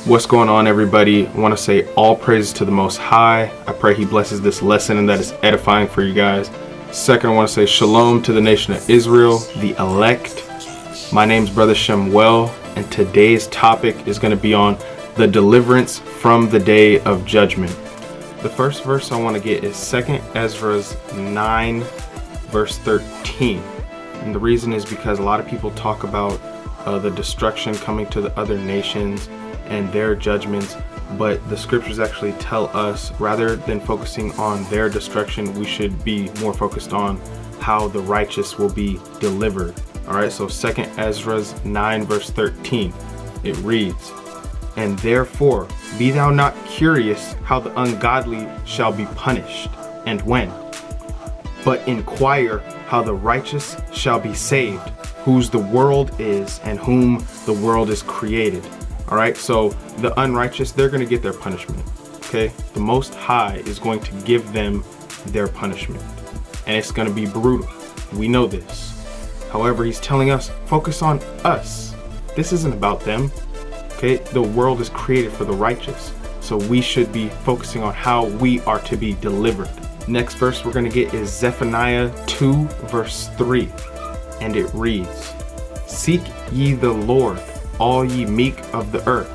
What's going on, everybody? I want to say all praises to the Most High. I pray he blesses this lesson and that is edifying for you guys. Second, I want to say shalom to the nation of Israel, the elect. My name's Brother Shemuel, and today's topic is going to be on the deliverance from the day of judgment. The first verse I want to get is 2 Ezra 9, verse 13. And the reason is because a lot of people talk about the destruction coming to the other nations and their judgments, but the scriptures actually tell us, rather than focusing on their destruction, we should be more focused on how the righteous will be delivered. All right, so 2 Ezra 9, verse 13, it reads, "And therefore be thou not curious how the ungodly shall be punished, and when, but inquire how the righteous shall be saved, whose the world is, and whom the world is created." All right, so the unrighteous, they're going to get their punishment. Okay, the Most High is going to give them their punishment, and it's going to be brutal. We know this. However, he's telling us, focus on us. This isn't about them. Okay, the world is created for the righteous, so we should be focusing on how we are to be delivered. Next verse we're going to get is Zephaniah 2, verse 3, and it reads, "Seek ye the Lord, all ye meek of the earth."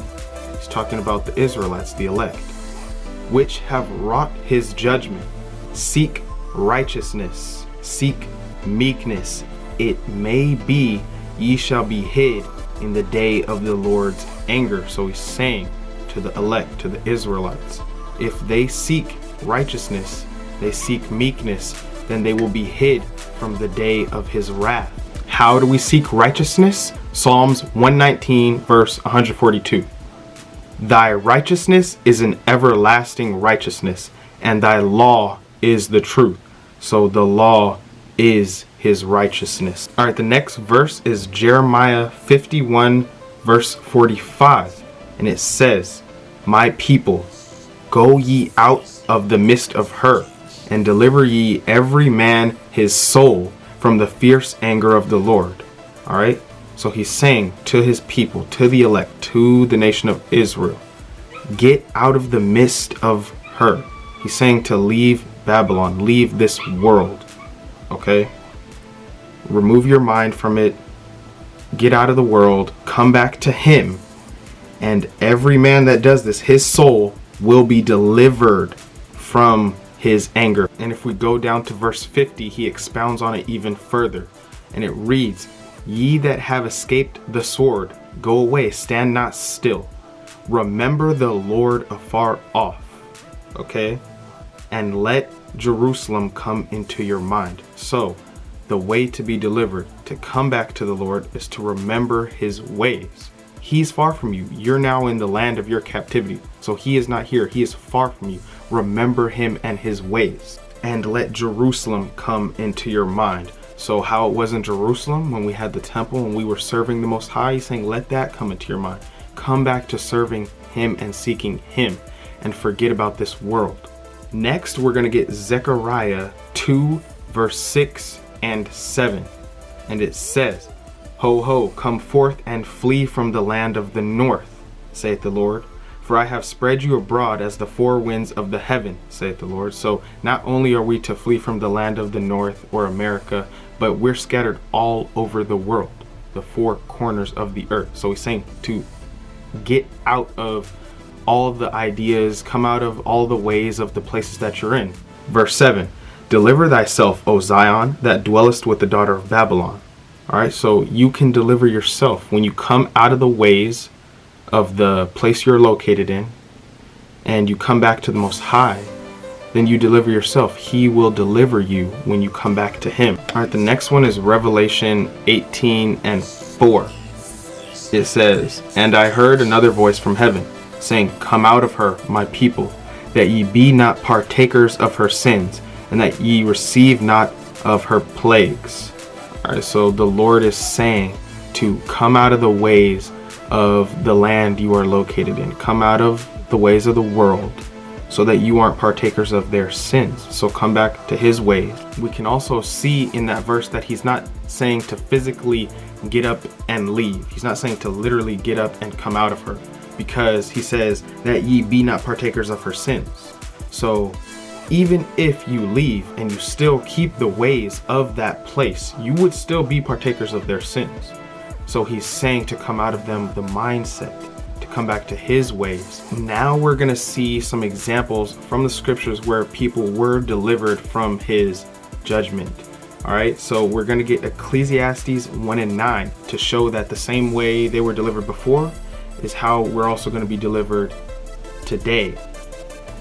He's talking about the Israelites, the elect, "which have wrought his judgment. Seek righteousness, seek meekness. It may be ye shall be hid in the day of the Lord's anger." So he's saying to the elect, to the Israelites, if they seek righteousness, they seek meekness, then they will be hid from the day of his wrath. How do we seek righteousness? Psalms 119, verse 142. "Thy righteousness is an everlasting righteousness, and thy law is the truth." So the law is his righteousness. All right, the next verse is Jeremiah 51, verse 45. And it says, "My people, go ye out of the midst of her, and deliver ye every man his soul from the fierce anger of the Lord." All right, so he's saying to his people, to the elect, to the nation of Israel, get out of the midst of her. He's saying to leave Babylon, leave this world. Okay, remove your mind from it, get out of the world, come back to him, and every man that does this, his soul will be delivered from his anger. And if we go down to verse 50, he expounds on it even further, and it reads, "Ye that have escaped the sword, go away, stand not still. Remember the Lord afar off." Okay, and let Jerusalem come into your mind. So the way to be delivered, to come back to the Lord, is to remember his ways. He's far from you. You're now in the land of your captivity, so he is not here. He is far from you. Remember him and his ways, and let Jerusalem come into your mind. So how it was in Jerusalem when we had the temple and we were serving the Most High, he's saying let that come into your mind. Come back to serving him and seeking him, and forget about this world. Next, we're going to get Zechariah 2, verse 6 and 7. And it says, "Ho, ho, come forth and flee from the land of the north, saith the Lord. For I have spread you abroad as the four winds of the heaven, saith the Lord." So not only are we to flee from the land of the north or America, but we're scattered all over the world, the four corners of the earth. So he's saying to get out of all the ideas, come out of all the ways of the places that you're in. Verse 7, "Deliver thyself, O Zion, that dwellest with the daughter of Babylon." All right, so you can deliver yourself when you come out of the ways of the place you're located in, and you come back to the Most High, then you deliver yourself. He will deliver you when you come back to him. All right, the next one is Revelation 18 and 4. It says, "And I heard another voice from heaven, saying, Come out of her, my people, that ye be not partakers of her sins, and that ye receive not of her plagues." All right, so the Lord is saying to come out of the ways of the land you are located in. Come out of the ways of the world so that you aren't partakers of their sins. So come back to his ways. We can also see in that verse that he's not saying to physically get up and leave. He's not saying to literally get up and come out of her, because he says that ye be not partakers of her sins. So even if you leave and you still keep the ways of that place, you would still be partakers of their sins. So he's saying to come out of them, the mindset, to come back to his ways. Now we're going to see some examples from the scriptures where people were delivered from his judgment. All right, so we're going to get Ecclesiastes 1:9 to show that the same way they were delivered before is how we're also going to be delivered today.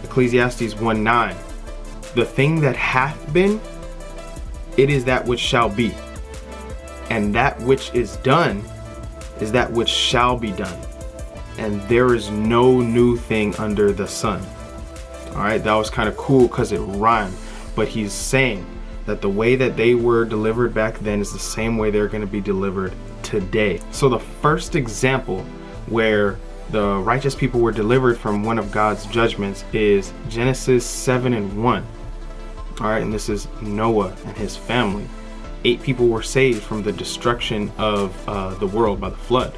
Ecclesiastes 1:9. The thing that hath been, it is that which shall be. And that which is done is that which shall be done. And there is no new thing under the sun. All right, that was kind of cool because it rhymed. But he's saying that the way that they were delivered back then is the same way they're going to be delivered today. So the first example where the righteous people were delivered from one of God's judgments is Genesis 7:1. All right, and this is Noah and his family. 8 people were saved from the destruction of the world by the flood.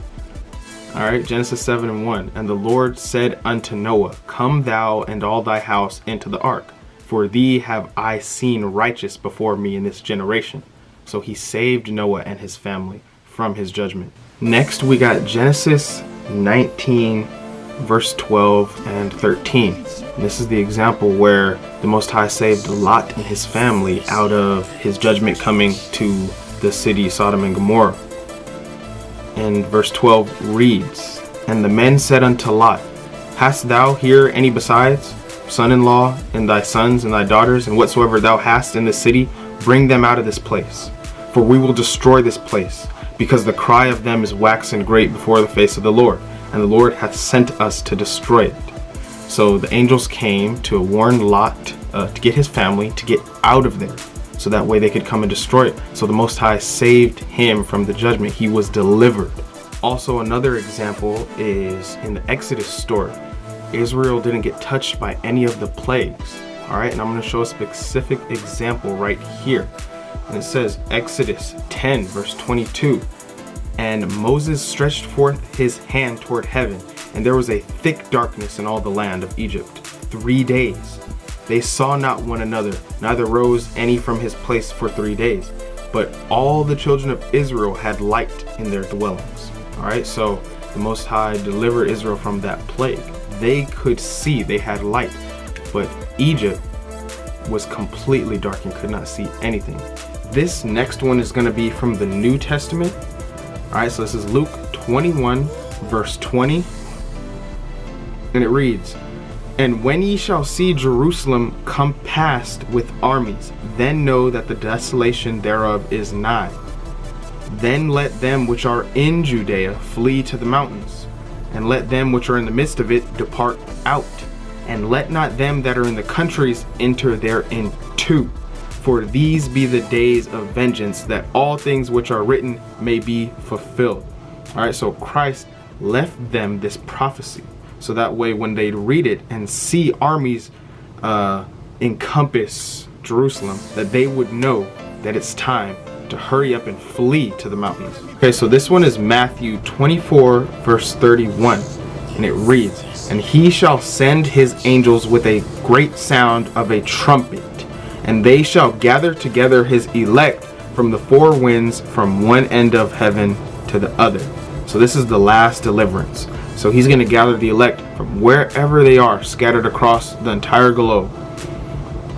All right, Genesis 7:1. And the Lord said unto Noah, Come thou and all thy house into the ark, for thee have I seen righteous before me in this generation. So he saved Noah and his family from his judgment. Next, we got Genesis 19, verse 12 and 13. And this is the example where the Most High saved Lot and his family out of his judgment coming to the city Sodom and Gomorrah. And verse 12 reads, And the men said unto Lot, Hast thou here any besides son-in-law, and thy sons and thy daughters, and whatsoever thou hast in the city, bring them out of this place, for we will destroy this place, because the cry of them is waxen great before the face of the Lord, and the Lord hath sent us to destroy it. So the angels came to warn Lot to get his family to get out of there, so that way they could come and destroy it. So the Most High saved him from the judgment. He was delivered. Also, another example is in the Exodus story. Israel didn't get touched by any of the plagues. All right, and I'm going to show a specific example right here. And it says Exodus 10, verse 22. And Moses stretched forth his hand toward heaven, and there was a thick darkness in all the land of Egypt 3 days. They saw not one another, neither rose any from his place for 3 days. But all the children of Israel had light in their dwellings. All right, so the Most High delivered Israel from that plague. They could see, they had light, but Egypt was completely dark and could not see anything. This next one is going to be from the New Testament. All right, so this is Luke 21, verse 20, and it reads, And when ye shall see Jerusalem compassed with armies, then know that the desolation thereof is nigh. Then let them which are in Judea flee to the mountains, and let them which are in the midst of it depart out, and let not them that are in the countries enter therein too. For these be the days of vengeance, that all things which are written may be fulfilled. All right, so Christ left them this prophecy, so that way when they read it and see armies encompass Jerusalem, that they would know that it's time to hurry up and flee to the mountains. Okay, so this one is Matthew 24, verse 31, and it reads, And he shall send his angels with a great sound of a trumpet, and they shall gather together his elect from the four winds, from one end of heaven to the other. So this is the last deliverance. So he's going to gather the elect from wherever they are, scattered across the entire globe,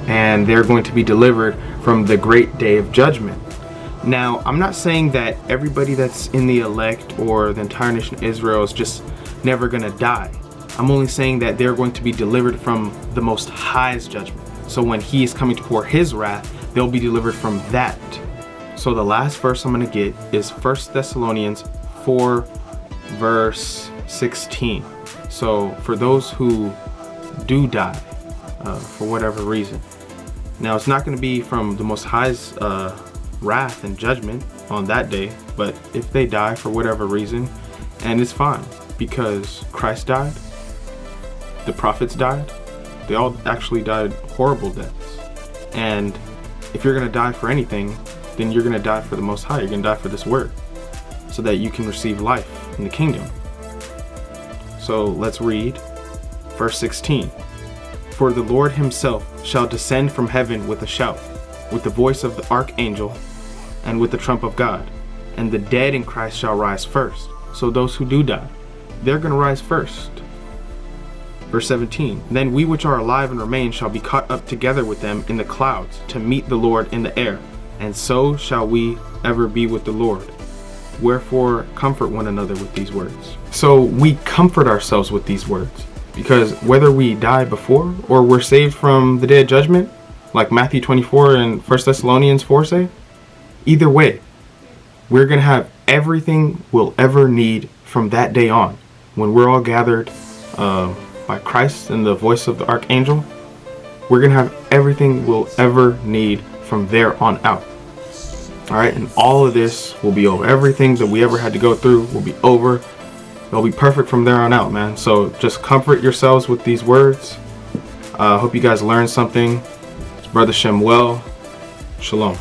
and they're going to be delivered from the great day of judgment. Now, I'm not saying that everybody that's in the elect or the entire nation of Israel is just never going to die. I'm only saying that they're going to be delivered from the Most High's judgment. So when he is coming to pour his wrath, they'll be delivered from that. So the last verse I'm going to get is 1 Thessalonians 4, verse 16. So for those who do die for whatever reason, now it's not going to be from the Most High's wrath and judgment on that day, but if they die for whatever reason, and it's fine, because Christ died, the prophets died, they all actually died horrible deaths. And if you're going to die for anything, then you're going to die for the Most High. You're going to die for this word, so that you can receive life in the kingdom. So let's read verse 16. For the Lord himself shall descend from heaven with a shout, with the voice of the archangel, and with the trump of God. And the dead in Christ shall rise first. So those who do die, they're going to rise first. Verse 17. Then we which are alive and remain shall be caught up together with them in the clouds to meet the Lord in the air. And so shall we ever be with the Lord. Wherefore comfort one another with these words. So we comfort ourselves with these words, because whether we die before or we're saved from the day of judgment, like Matthew 24 and 1 Thessalonians 4 say, either way, we're going to have everything we'll ever need from that day on. When we're all gathered by Christ and the voice of the archangel, we're going to have everything we'll ever need from there on out. All right, and all of this will be over. Everything that we ever had to go through will be over. It'll be perfect from there on out, man. So just comfort yourselves with these words. Hope you guys learned something. It's Brother Shemuel. Shalom.